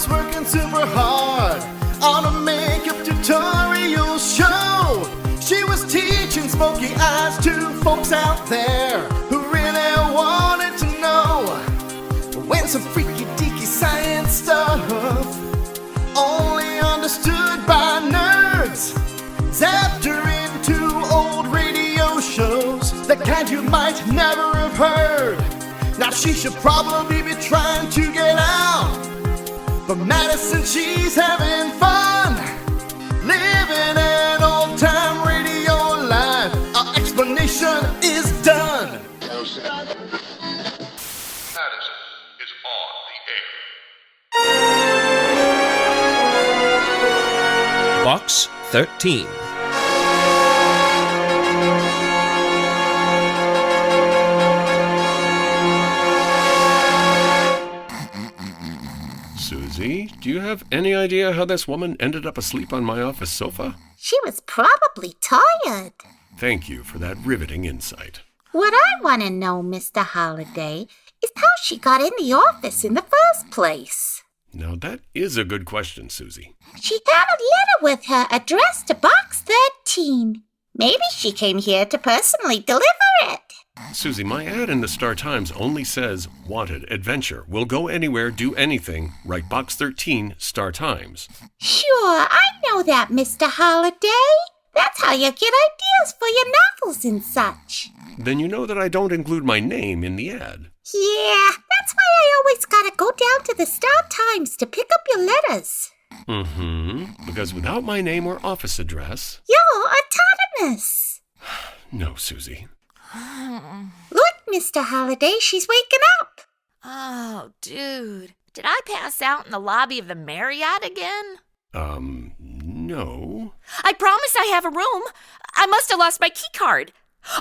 was working super hard on a makeup tutorial show. She was teaching smoky eyes to folks out there who really wanted to know when some freaky deaky science stuff only understood by nerds zapped her into old radio shows, the kind you might never have heard. Now she should probably be trying to get out, but Madison, she's having fun, living an old-time radio life. Our explanation is done. Madison is on the air. Box 13. Susie, do you have any idea how this woman ended up asleep on my office sofa? She was probably tired. Thank you for that riveting insight. What I want to know, Mr. Holliday, is how she got in the office in the first place. Now that is a good question, Susie. She had a letter with her addressed to Box 13. Maybe she came here to personally deliver it. Susie, my ad in the Star-Times only says, wanted, adventure, will go anywhere, do anything, write Box 13, Star-Times. Sure, I know that, Mr. Holliday. That's how you get ideas for your novels and such. Then you know that I don't include my name in the ad. Yeah, that's why I always gotta go down to the Star-Times to pick up your letters. Because without my name or office address... You're autonomous. No, Susie. Look, Mr. Holliday, she's waking up. Oh, dude. Did I pass out in the lobby of the Marriott again? No. I promise I have a room. I must have lost my key card.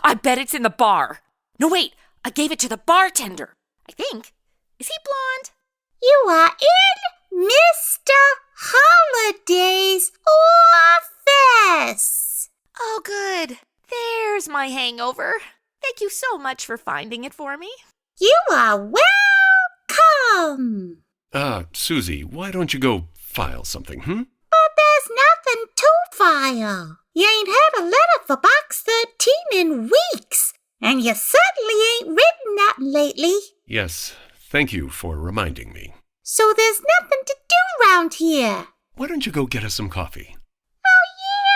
I bet it's in the bar. No, wait. I gave it to the bartender. I think. Is he blonde? You are in Mr. Holliday's office. Oh, good. There's my hangover. Thank you so much for finding it for me. You are welcome. Susie, why don't you go file something, But there's nothing to file. You ain't had a letter for Box 13 in weeks, and you certainly ain't written nothing lately. Yes, thank you for reminding me. So there's nothing to do round here. Why don't you go get us some coffee? Oh,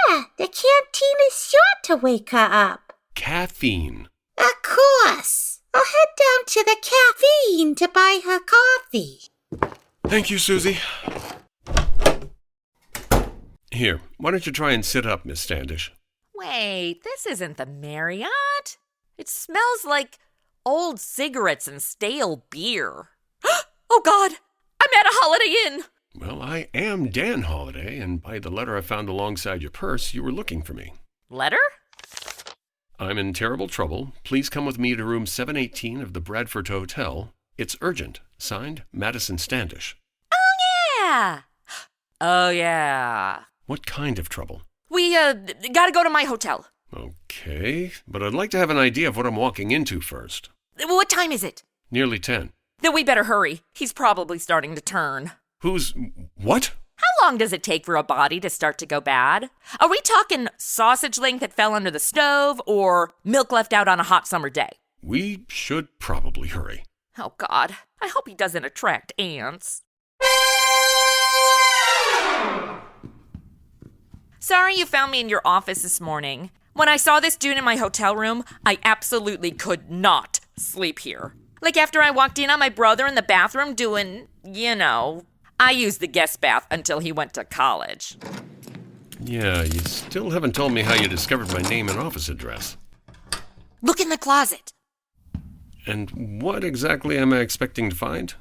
yeah, the canteen is sure to wake her up. Caffeine. Of course. I'll head down to the caffeine to buy her coffee. Thank you, Susie. Here, why don't you try and sit up, Miss Standish? Wait, this isn't the Marriott. It smells like old cigarettes and stale beer. Oh, God, I'm at a Holiday Inn. Well, I am Dan Holliday, and by the letter I found alongside your purse, you were looking for me. Letter? I'm in terrible trouble. Please come with me to room 718 of the Bradford Hotel. It's urgent. Signed, Madison Standish. Yeah. Oh, yeah. What kind of trouble? We, gotta go to my hotel. Okay, but I'd like to have an idea of what I'm walking into first. What time is it? Nearly 10. Then we better hurry. He's probably starting to turn. What? How long does it take for a body to start to go bad? Are we talking sausage link that fell under the stove or milk left out on a hot summer day? We should probably hurry. Oh, God. I hope he doesn't attract ants. Sorry you found me in your office this morning. When I saw this dude in my hotel room, I absolutely could not sleep here. Like after I walked in on my brother in the bathroom doing, I used the guest bath until he went to college. Yeah, you still haven't told me how you discovered my name and office address. Look in the closet. And what exactly am I expecting to find?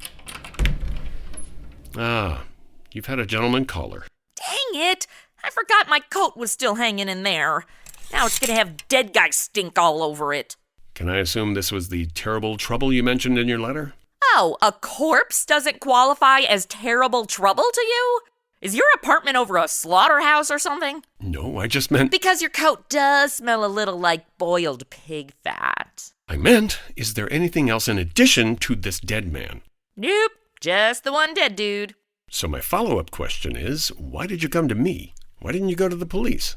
You've had a gentleman caller. Dang it! I forgot my coat was still hanging in there. Now it's gonna have dead guy stink all over it. Can I assume this was the terrible trouble you mentioned in your letter? Oh, a corpse doesn't qualify as terrible trouble to you? Is your apartment over a slaughterhouse or something? No, I just meant... Because your coat does smell a little like boiled pig fat. I meant, is there anything else in addition to this dead man? Nope, just the one dead dude. So my follow-up question is, why did you come to me? Why didn't you go to the police?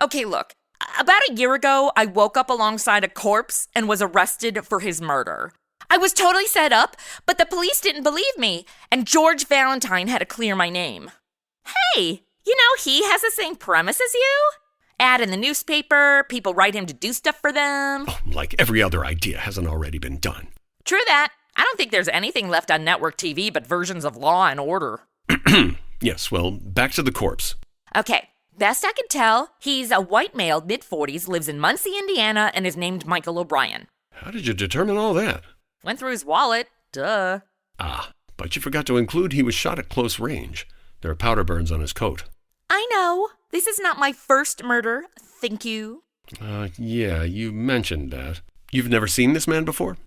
Okay, look. About a year ago, I woke up alongside a corpse and was arrested for his murder. I was totally set up, but the police didn't believe me, and George Valentine had to clear my name. Hey, you know, he has the same premise as you. Ad in the newspaper, people write him to do stuff for them. Oh, like every other idea hasn't already been done. True that. I don't think there's anything left on network TV but versions of Law and Order. Yes, well, back to the corpse. Okay, best I can tell, he's a white male, mid-40s, lives in Muncie, Indiana, and is named Michael O'Brien. How did you determine all that? Went through his wallet. Duh. Ah, but you forgot to include he was shot at close range. There are powder burns on his coat. I know. This is not my first murder. Thank you. Yeah, you mentioned that. You've never seen this man before?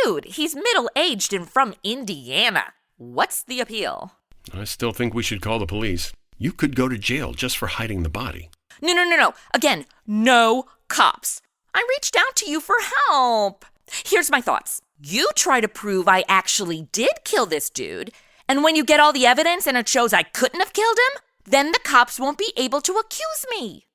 Dude, he's middle-aged and from Indiana. What's the appeal? I still think we should call the police. You could go to jail just for hiding the body. No. Again, no cops. I reached out to you for help. Here's my thoughts. You try to prove I actually did kill this dude, and when you get all the evidence and it shows I couldn't have killed him, then the cops won't be able to accuse me.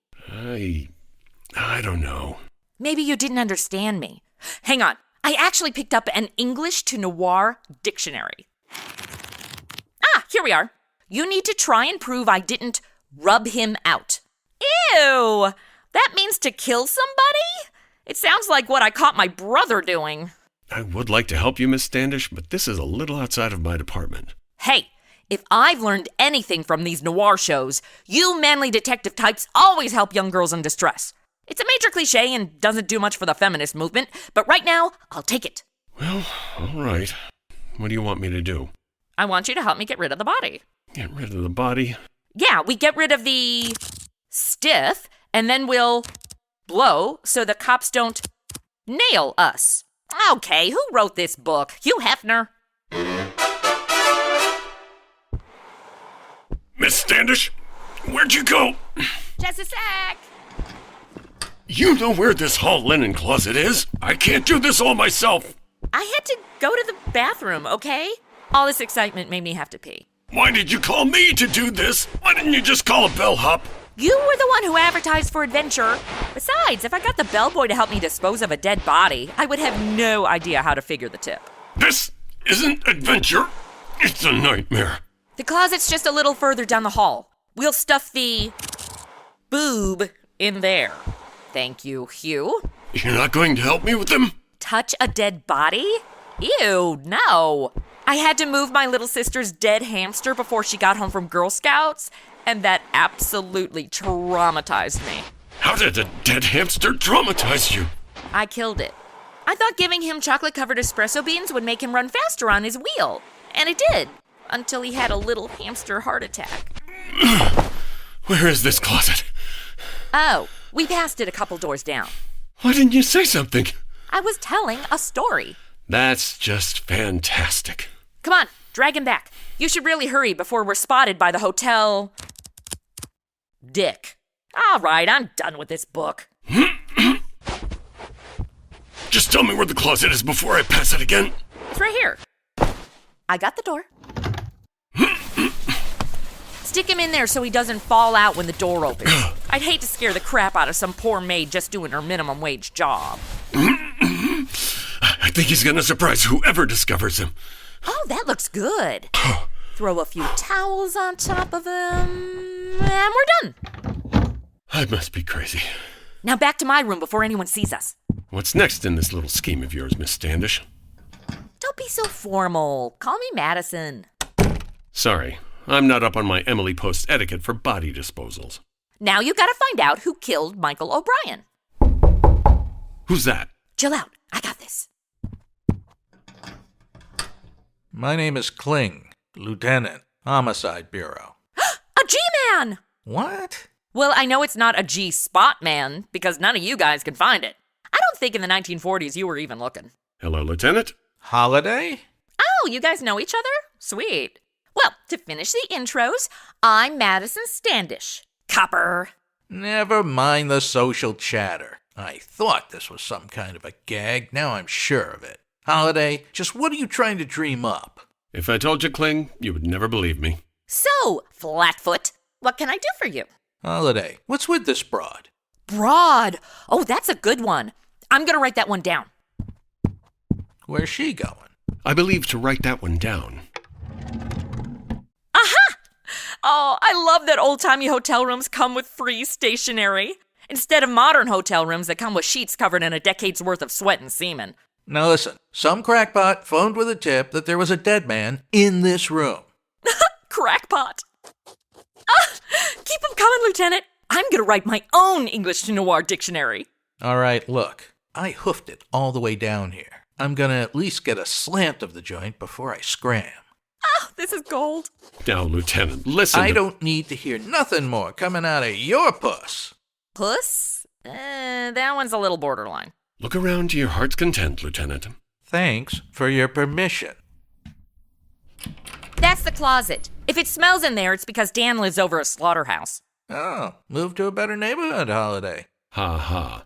I don't know. Maybe you didn't understand me. Hang on. I actually picked up an English to noir dictionary. Here we are. You need to try and prove I didn't rub him out. Ew! That means to kill somebody? It sounds like what I caught my brother doing. I would like to help you, Miss Standish, but this is a little outside of my department. Hey, if I've learned anything from these noir shows, you manly detective types always help young girls in distress. It's a major cliche and doesn't do much for the feminist movement, but right now, I'll take it. Well, all right. What do you want me to do? I want you to help me get rid of the body. Get rid of the body? Yeah, we get rid of the stiff, and then we'll blow so the cops don't nail us. Okay, who wrote this book? Hugh Hefner. Miss Standish, where'd you go? Just a sec. You know where this hall linen closet is? I can't do this all myself. I had to go to the bathroom, okay? All this excitement made me have to pee. Why did you call me to do this? Why didn't you just call a bellhop? You were the one who advertised for adventure. Besides, if I got the bellboy to help me dispose of a dead body, I would have no idea how to figure the tip. This isn't adventure. It's a nightmare. The closet's just a little further down the hall. We'll stuff the boob in there. Thank you, Hugh. You're not going to help me with them? Touch a dead body? Ew, no. I had to move my little sister's dead hamster before she got home from Girl Scouts, and that absolutely traumatized me. How did a dead hamster traumatize you? I killed it. I thought giving him chocolate-covered espresso beans would make him run faster on his wheel, and it did, until he had a little hamster heart attack. Where is this closet? Oh, we passed it a couple doors down. Why didn't you say something? I was telling a story. That's just fantastic. Come on, drag him back. You should really hurry before we're spotted by the hotel Dick. All right, I'm done with this book. Just tell me where the closet is before I pass it again. It's right here. I got the door. Stick him in there so he doesn't fall out when the door opens. I'd hate to scare the crap out of some poor maid just doing her minimum wage job. I think he's gonna surprise whoever discovers him. Oh, that looks good. Throw a few towels on top of him, and we're done. I must be crazy. Now back to my room before anyone sees us. What's next in this little scheme of yours, Miss Standish? Don't be so formal. Call me Madison. Sorry, I'm not up on my Emily Post etiquette for body disposals. Now you gotta find out who killed Michael O'Brien. Who's that? Chill out. I got this. My name is Kling, Lieutenant, Homicide Bureau. A G-Man! What? Well, I know it's not a G-Spot man, because none of you guys can find it. I don't think in the 1940s you were even looking. Hello, Lieutenant? Holiday? Oh, you guys know each other? Sweet. Well, to finish the intros, I'm Madison Standish. Copper. Never mind the social chatter. I thought this was some kind of a gag. Now I'm sure of it. Holiday, just what are you trying to dream up? If I told you, Kling, you would never believe me. So, Flatfoot, what can I do for you? Holiday, what's with this broad? Broad. Oh, that's a good one. I'm going to write that one down. Where's she going? I believe to write that one down. Aha! Oh, I love that old-timey hotel rooms come with free stationery, instead of modern hotel rooms that come with sheets covered in a decade's worth of sweat and semen. Now listen, some crackpot phoned with a tip that there was a dead man in this room. Crackpot. Keep them coming, Lieutenant. I'm going to write my own English to Noir dictionary. All right, look, I hoofed it all the way down here. I'm gonna at least get a slant of the joint before I scram. Oh, this is gold. Now, Lieutenant, listen. I don't need to hear nothing more coming out of your puss. Puss? That one's a little borderline. Look around to your heart's content, Lieutenant. Thanks for your permission. That's the closet. If it smells in there, it's because Dan lives over a slaughterhouse. Oh, move to a better neighborhood, Holiday. Ha ha.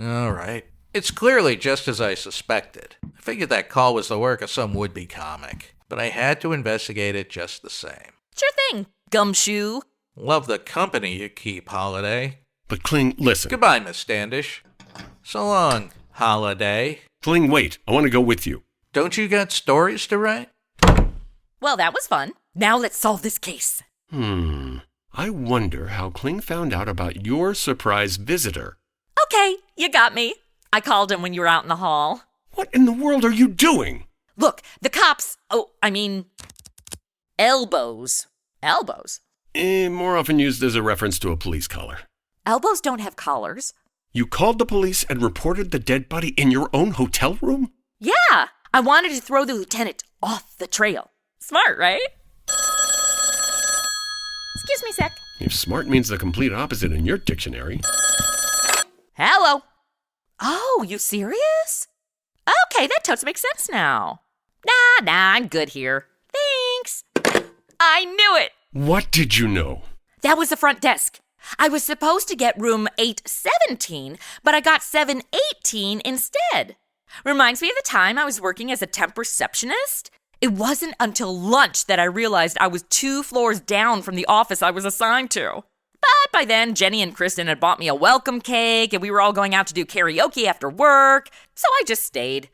All right. It's clearly just as I suspected. I figured that call was the work of some would-be comic, but I had to investigate it just the same. Sure thing, gumshoe. Love the company you keep, Holiday. But Kling, listen. Goodbye, Miss Standish. So long, Holiday. Kling, wait. I want to go with you. Don't you got stories to write? Well, that was fun. Now let's solve this case. I wonder how Kling found out about your surprise visitor. Okay, you got me. I called him when you were out in the hall. What in the world are you doing? Look, the cops, elbows. Elbows? More often used as a reference to a police collar. Elbows don't have collars. You called the police and reported the dead body in your own hotel room? Yeah, I wanted to throw the lieutenant off the trail. Smart, right? Excuse me a sec. If smart means the complete opposite in your dictionary. Hello. Oh, you serious? Okay, that totes makes sense now. Nah, I'm good here. Thanks. I knew it. What did you know? That was the front desk. I was supposed to get room 817, but I got 718 instead. Reminds me of the time I was working as a temp receptionist. It wasn't until lunch that I realized I was 2 floors down from the office I was assigned to. But by then, Jenny and Kristen had bought me a welcome cake, and we were all going out to do karaoke after work, so I just stayed.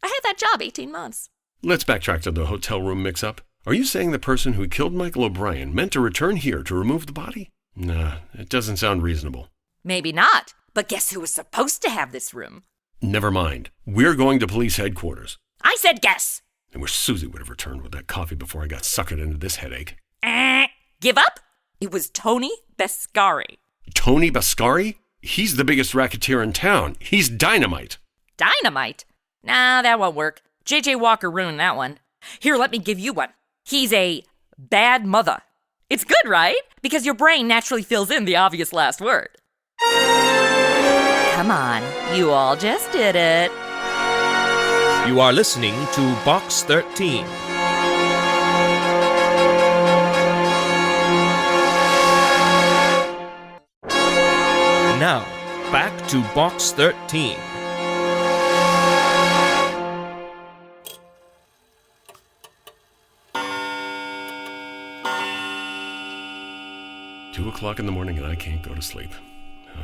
I had that job 18 months. Let's backtrack to the hotel room mix-up. Are you saying the person who killed Michael O'Brien meant to return here to remove the body? Nah, it doesn't sound reasonable. Maybe not, but guess who was supposed to have this room? Never mind. We're going to police headquarters. I said guess. I wish Susie would have returned with that coffee before I got suckered into this headache. Give up? It was Tony Bascari. Tony Bascari? He's the biggest racketeer in town. He's dynamite. Dynamite? Nah, that won't work. J.J. Walker ruined that one. Here, let me give you one. He's a bad mother. It's good, right? Because your brain naturally fills in the obvious last word. Come on, you all just did it. You are listening to Box 13. Now, back to Box 13. Two o'clock in the morning and I can't go to sleep.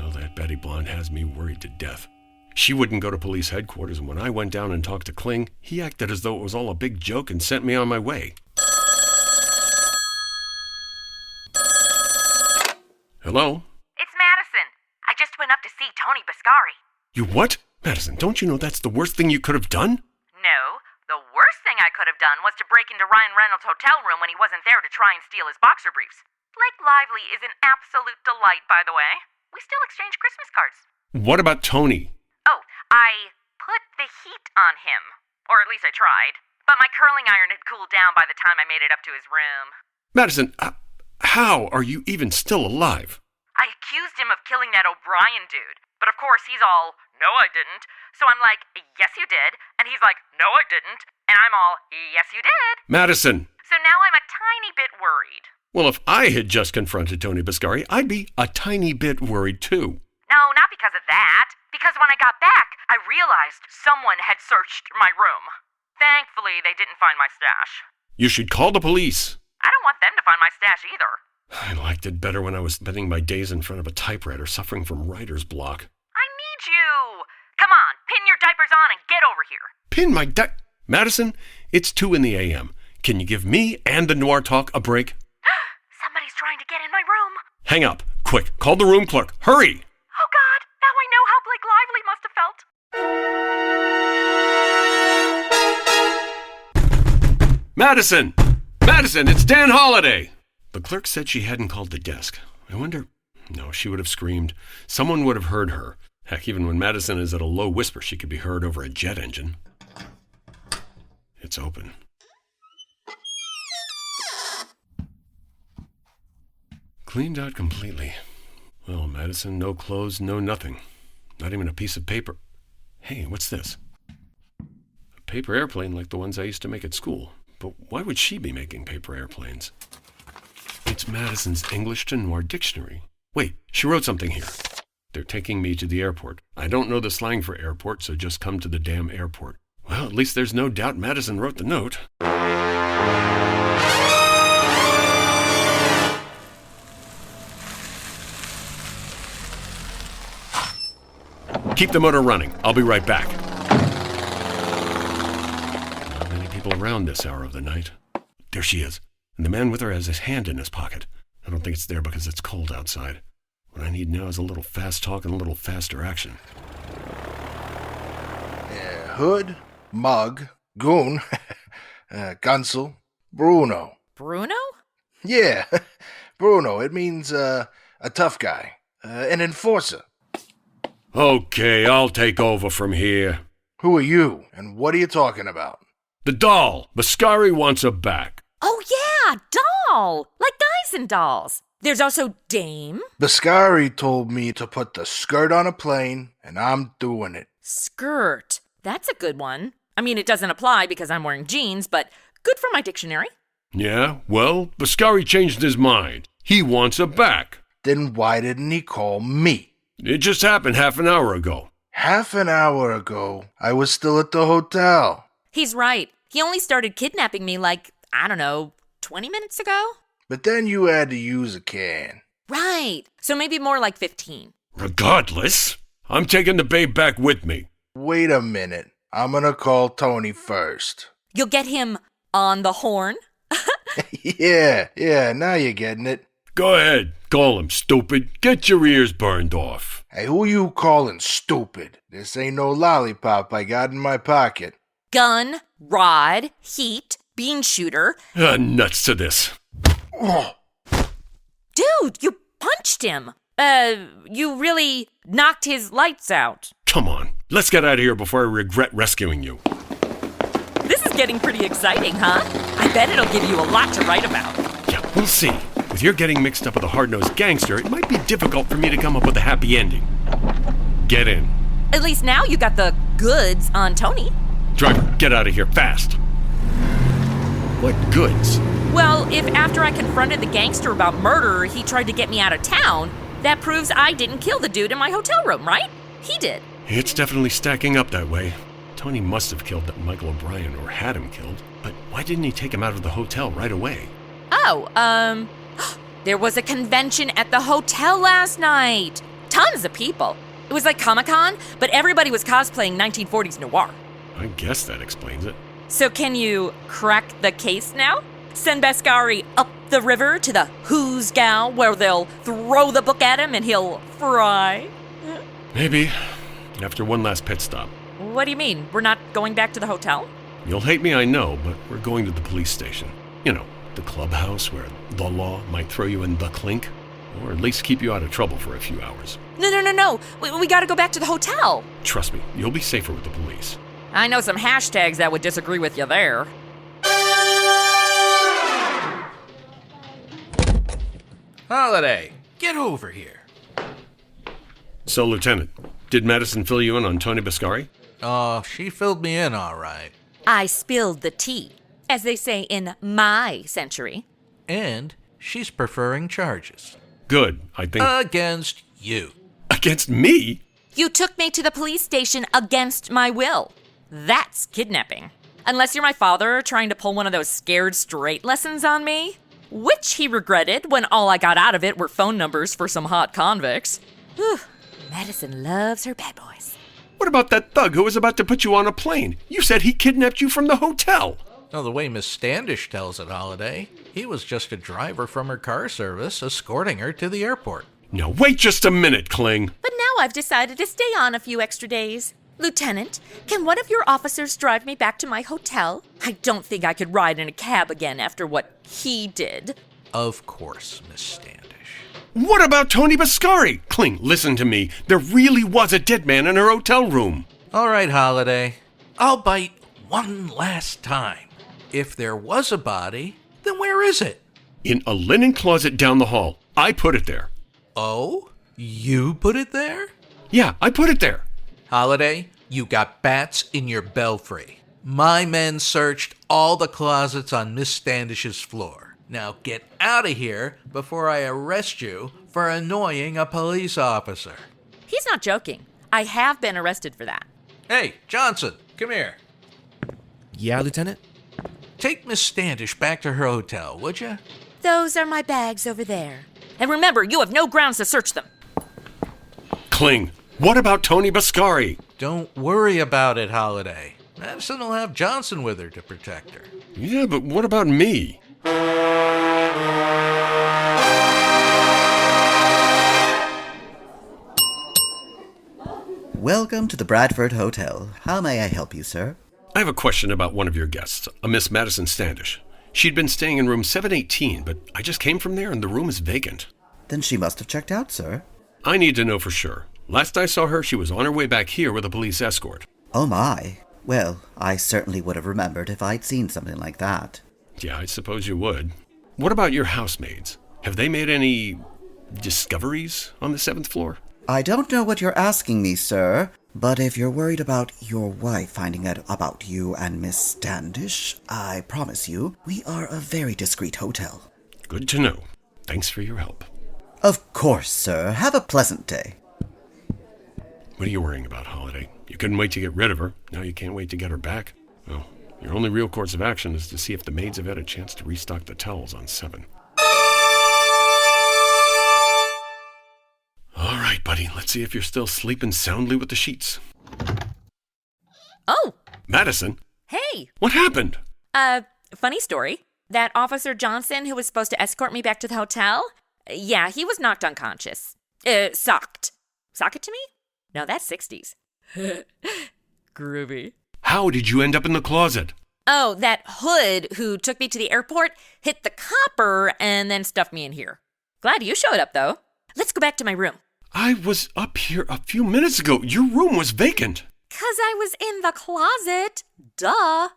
Oh, that Betty Blonde has me worried to death. She wouldn't go to police headquarters, and when I went down and talked to Kling, he acted as though it was all a big joke and sent me on my way. Hello? It's Madison. I just went up to see Tony Bascari. You what? Madison, don't you know that's the worst thing you could have done? No, the worst thing I could have done was to break into Ryan Reynolds' hotel room when he wasn't there to try and steal his boxer briefs. Blake Lively is an absolute delight, by the way. We still exchange Christmas cards. What about Tony? Oh, I put the heat on him. Or at least I tried. But my curling iron had cooled down by the time I made it up to his room. Madison, how are you even still alive? I accused him of killing that O'Brien dude. But of course he's all, no I didn't. So I'm like, yes you did. And he's like, no I didn't. And I'm all, yes you did. Madison! So now I'm a tiny bit worried. Well, if I had just confronted Tony Bascari, I'd be a tiny bit worried too. No, not because of that. Because when I got back, I realized someone had searched my room. Thankfully, they didn't find my stash. You should call the police. I don't want them mustache either. I liked it better when I was spending my days in front of a typewriter suffering from writer's block. I need you. Come on, pin your diapers on and get over here. Pin my Madison, it's 2 a.m. Can you give me and the Noir Talk a break? Somebody's trying to get in my room. Hang up. Quick, call the room clerk. Hurry! Oh God, now I know how Blake Lively must have felt. Madison! Madison, it's Dan Holliday! The clerk said she hadn't called the desk. I wonder... No, she would have screamed. Someone would have heard her. Heck, even when Madison is at a low whisper, she could be heard over a jet engine. It's open. Cleaned out completely. Well, Madison, no clothes, no nothing. Not even a piece of paper. Hey, what's this? A paper airplane like the ones I used to make at school. But why would she be making paper airplanes? It's Madison's English to Noir dictionary. Wait, she wrote something here. They're taking me to the airport. I don't know the slang for airport, so just come to the damn airport. Well, at least there's no doubt Madison wrote the note. Keep the motor running. I'll be right back. Not many people around this hour of the night. There she is. And the man with her has his hand in his pocket. I don't think it's there because it's cold outside. What I need now is a little fast talk and a little faster action. Hood, Mug, Goon, Gunsel, Bruno. Bruno? Yeah, Bruno. It means a tough guy, an enforcer. Okay, I'll take over from here. Who are you, and what are you talking about? The doll. Mascari wants her back. Oh, yeah, doll. Like guys and dolls. There's also Dame. Biscari told me to put the skirt on a plane, and I'm doing it. Skirt. That's a good one. I mean, it doesn't apply because I'm wearing jeans, but good for my dictionary. Yeah, well, Biscari changed his mind. He wants her back. Then why didn't he call me? It just happened half an hour ago. Half an hour ago, I was still at the hotel. He's right. He only started kidnapping me like, I don't know, 20 minutes ago? But then you had to use a can. Right. So maybe more like 15. Regardless, I'm taking the babe back with me. Wait a minute. I'm gonna call Tony first. You'll get him on the horn? Yeah, now you're getting it. Go ahead, call him, stupid. Get your ears burned off. Hey, who you calling stupid? This ain't no lollipop I got in my pocket. Gun, rod, heat, bean shooter. Nuts to this. Oh. Dude, you punched him. You really knocked his lights out. Come on, let's get out of here before I regret rescuing you. This is getting pretty exciting, huh? I bet it'll give you a lot to write about. Yeah, we'll see. With your getting mixed up with a hard-nosed gangster, it might be difficult for me to come up with a happy ending. Get in. At least now you got the goods on Tony. Driver, get out of here, fast. What goods? Well, if after I confronted the gangster about murder, he tried to get me out of town, that proves I didn't kill the dude in my hotel room, right? He did. It's definitely stacking up that way. Tony must have killed that Michael O'Brien or had him killed, but why didn't he take him out of the hotel right away? Oh, there was a convention at the hotel last night. Tons of people. It was like Comic-Con, but everybody was cosplaying 1940s noir. I guess that explains it. So can you crack the case now? Send Bascari up the river to the Who's Gal where they'll throw the book at him and he'll fry? Maybe. After one last pit stop. What do you mean? We're not going back to the hotel? You'll hate me, I know, but we're going to the police station. You know, the clubhouse where the law might throw you in the clink, or at least keep you out of trouble for a few hours. No. We gotta go back to the hotel. Trust me, you'll be safer with the police. I know some hashtags that would disagree with you there. Holiday, get over here. So, Lieutenant, did Madison fill you in on Tony Biscari? She filled me in all right. I spilled the tea, as they say in my century. And she's preferring charges. Good, I think... Against you. Against me? You took me to the police station against my will. That's kidnapping. Unless you're my father trying to pull one of those scared straight lessons on me. which he regretted when all I got out of it were phone numbers for some hot convicts. Whew. Madison loves her bad boys. What about that thug who was about to put you on a plane? You said he kidnapped you from the hotel. No, the way Miss Standish tells it, Holiday, he was just a driver from her car service escorting her to the airport. Now, wait just a minute, Kling. But now I've decided to stay on a few extra days. Lieutenant, can one of your officers drive me back to my hotel? I don't think I could ride in a cab again after what he did. Of course, Miss Standish. What about Tony Biscari? Kling, listen to me. There really was a dead man in her hotel room. All right, Holiday. I'll bite one last time. If there was a body, then where is it? In a linen closet down the hall. I put it there. Oh? You put it there? Yeah, I put it there. Holiday, you got bats in your belfry. My men searched all the closets on Miss Standish's floor. Now get out of here before I arrest you for annoying a police officer. He's not joking. I have been arrested for that. Hey, Johnson, come here. Yeah, Lieutenant? Take Miss Standish back to her hotel, would you? Those are my bags over there. And remember, you have no grounds to search them. Kling, what about Tony Biscari? Don't worry about it, Holiday. Madison will have Johnson with her to protect her. Yeah, but what about me? Welcome to the Bradford Hotel. How may I help you, sir? I have a question about one of your guests, a Miss Madison Standish. She'd been staying in room 718, but I just came from there and the room is vacant. Then she must have checked out, sir. I need to know for sure. Last I saw her, she was on her way back here with a police escort. Oh my. Well, I certainly would have remembered if I'd seen something like that. Yeah, I suppose you would. What about your housemaids? Have they made any discoveries on the 7th floor? I don't know what you're asking me, sir, but if you're worried about your wife finding out about you and Miss Standish, I promise you, we are a very discreet hotel. Good to know. Thanks for your help. Of course, sir. Have a pleasant day. What are you worrying about, Holiday? You couldn't wait to get rid of her. Now you can't wait to get her back. Well, your only real course of action is to see if the maids have had a chance to restock the towels on 7. All right, buddy. Let's see if you're still sleeping soundly with the sheets. Oh, Madison, hey. what happened? Funny story. That Officer Johnson who was supposed to escort me back to the hotel? Yeah, he was knocked unconscious. Socked. Sock it to me? No, that's 60s. Groovy. How did you end up in the closet? Oh, that hood who took me to the airport hit the copper and then stuffed me in here. Glad you showed up, though. Let's go back to my room. I was up here a few minutes ago. Your room was vacant. 'Cause I was in the closet. Duh.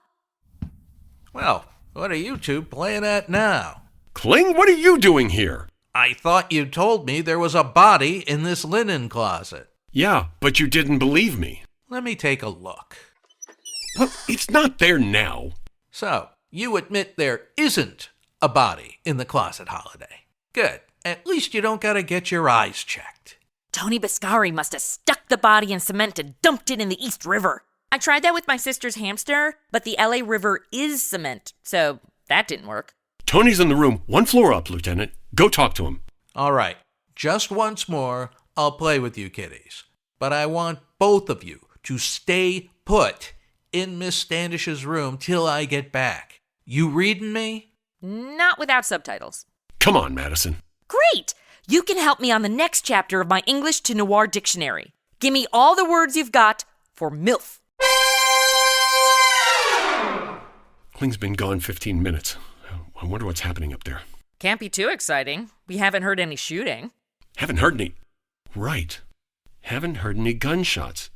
Well, what are you two playing at now? Kling, what are you doing here? I thought you told me there was a body in this linen closet. Yeah, but you didn't believe me. Let me take a look. Well, it's not there now. So, you admit there isn't a body in the closet, Holiday. Good. At least you don't gotta get your eyes checked. Tony Biscari must have stuck the body in cement and dumped it in the East River. I tried that with my sister's hamster, but the LA River is cement, so that didn't work. Tony's in the room, 1 floor up, Lieutenant. Go talk to him. All right. Just once more, I'll play with you kiddies. But I want both of you to stay put in Miss Standish's room till I get back. You reading me? Not without subtitles. Come on, Madison. Great! You can help me on the next chapter of my English to Noir dictionary. Give me all the words you've got for MILF. Kling's been gone 15 minutes. I wonder what's happening up there. Can't be too exciting. We haven't heard any shooting. Haven't heard any. Right. Haven't heard any gunshots.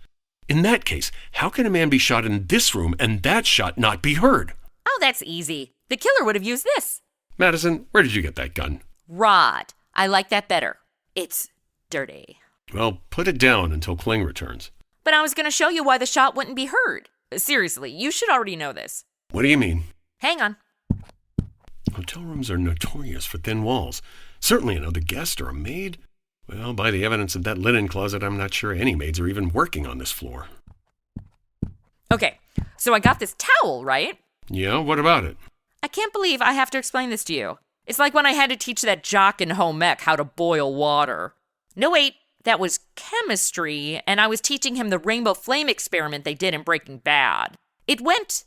In that case, how can a man be shot in this room and that shot not be heard? Oh, that's easy. The killer would have used this. Madison, where did you get that gun? Rod. I like that better. It's dirty. Well, put it down until Kling returns. But I was going to show you why the shot wouldn't be heard. Seriously, you should already know this. What do you mean? Hang on. Hotel rooms are notorious for thin walls. Certainly another guest or a maid. Well, by the evidence of that linen closet, I'm not sure any maids are even working on this floor. Okay, so I got this towel, right? Yeah, what about it? I can't believe I have to explain this to you. It's like when I had to teach that jock in home ec how to boil water. No, wait, that was chemistry, and I was teaching him the rainbow flame experiment they did in Breaking Bad. It went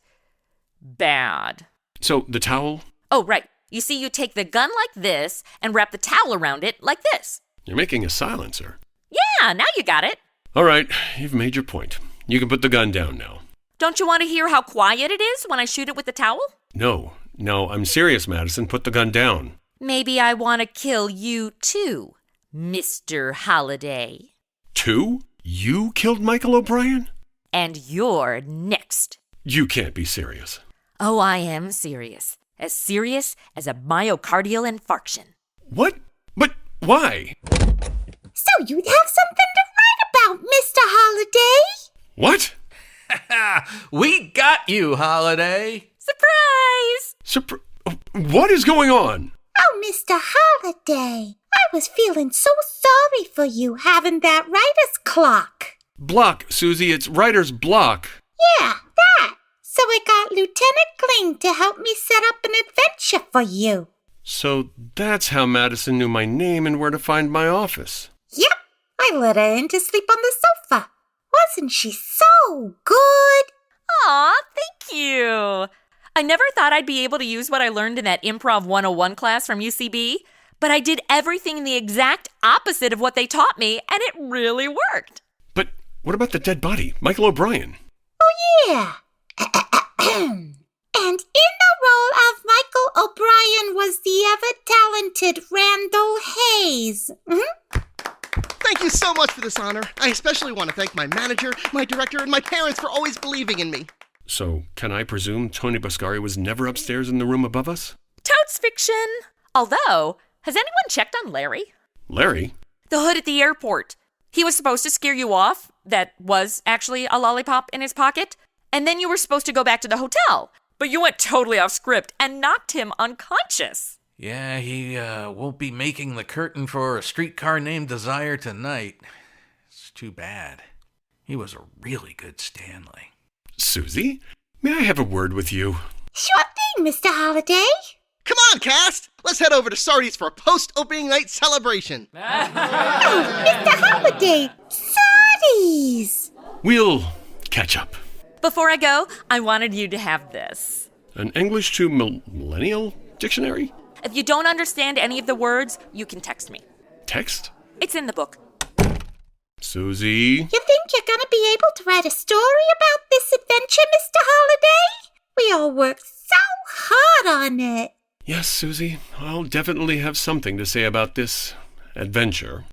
bad. So, the towel? Oh, right. You see, you take the gun like this and wrap the towel around it like this. You're making a silencer. Yeah, now you got it. All right, you've made your point. You can put the gun down now. Don't you want to hear how quiet it is when I shoot it with the towel? No, I'm serious, Madison. Put the gun down. Maybe I want to kill you too, Mr. Holliday. 2? You killed Michael O'Brien? And you're next. You can't be serious. Oh, I am serious. As serious as a myocardial infarction. What? But why? So you'd have something to write about, Mr. Holliday? What? We got you, Holiday. Surprise! What is going on? Oh, Mr. Holliday, I was feeling so sorry for you having that writer's clock. Block, Susie. It's writer's block. Yeah, that. So I got Lieutenant Kling to help me set up an adventure for you. So that's how Madison knew my name and where to find my office. Yep, I let her in to sleep on the sofa. Wasn't she so good? Aw, thank you. I never thought I'd be able to use what I learned in that Improv 101 class from UCB, but I did everything the exact opposite of what they taught me, and it really worked. But what about the dead body, Michael O'Brien? Oh, yeah. And in the role of Michael O'Brien was the ever-talented Randall Hayes. Thank you so much for this honor. I especially want to thank my manager, my director, and my parents for always believing in me. So, can I presume Tony Boscari was never upstairs in the room above us? Totes fiction. Although, has anyone checked on Larry? Larry? The hood at the airport. He was supposed to scare you off. That was actually a lollipop in his pocket. And then you were supposed to go back to the hotel. But you went totally off script and knocked him unconscious. Yeah, he won't be making the curtain for A Streetcar Named Desire tonight. It's too bad. He was a really good Stanley. Susie, may I have a word with you? Sure thing, Mr. Holliday. Come on, cast! Let's head over to Sardi's for a post-opening night celebration. Oh, Mr. Holliday, Sardi's! We'll catch up. Before I go, I wanted you to have this. An English to Millennial dictionary? If you don't understand any of the words, you can text me. Text? It's in the book. Susie? You think you're gonna be able to write a story about this adventure, Mr. Holliday? We all worked so hard on it. Yes, Susie. I'll definitely have something to say about this adventure.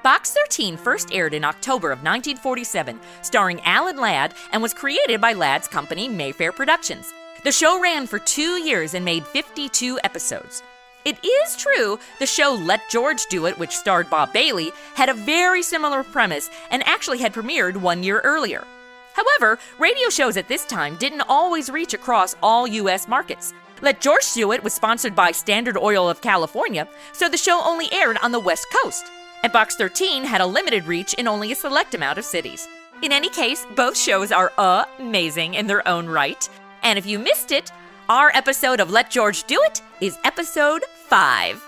Box 13 first aired in October of 1947, starring Alan Ladd, and was created by Ladd's company, Mayfair Productions. The show ran for 2 years and made 52 episodes. It is true, the show Let George Do It, which starred Bob Bailey, had a very similar premise and actually had premiered 1 year earlier. However, radio shows at this time didn't always reach across all U.S. markets. Let George Do It was sponsored by Standard Oil of California, so the show only aired on the West Coast. And Box 13 had a limited reach in only a select amount of cities. In any case, both shows are amazing in their own right. And if you missed it, our episode of Let George Do It is episode 5.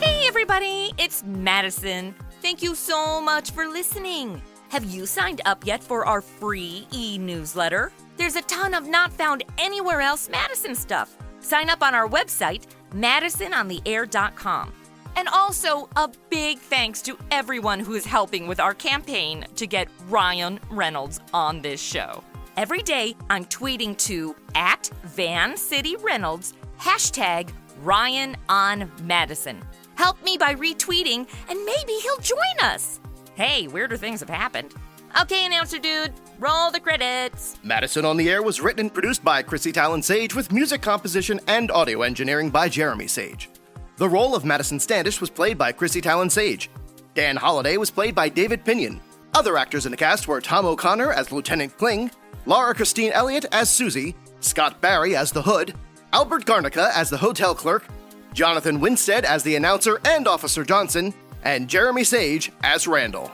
Hey everybody, it's Madison. Thank you so much for listening. Have you signed up yet for our free e-newsletter? There's a ton of not found anywhere else Madison stuff. Sign up on our website, madisonontheair.com. And also, a big thanks to everyone who is helping with our campaign to get Ryan Reynolds on this show. Every day, I'm tweeting to @VanCityReynolds, #RyanOnMadison. Help me by retweeting, and maybe he'll join us. Hey, weirder things have happened. Okay, announcer dude, roll the credits. Madison on the Air was written and produced by Chrissy Talon Sage with music composition and audio engineering by Jeremy Sage. The role of Madison Standish was played by Chrissy Talon Sage. Dan Holliday was played by David Pinion. Other actors in the cast were Tom O'Connor as Lieutenant Kling, Laura Christine Elliott as Susie, Scott Barry as the Hood, Albert Garnica as the hotel clerk, Jonathan Winstead as the announcer and Officer Johnson, and Jeremy Sage as Randall.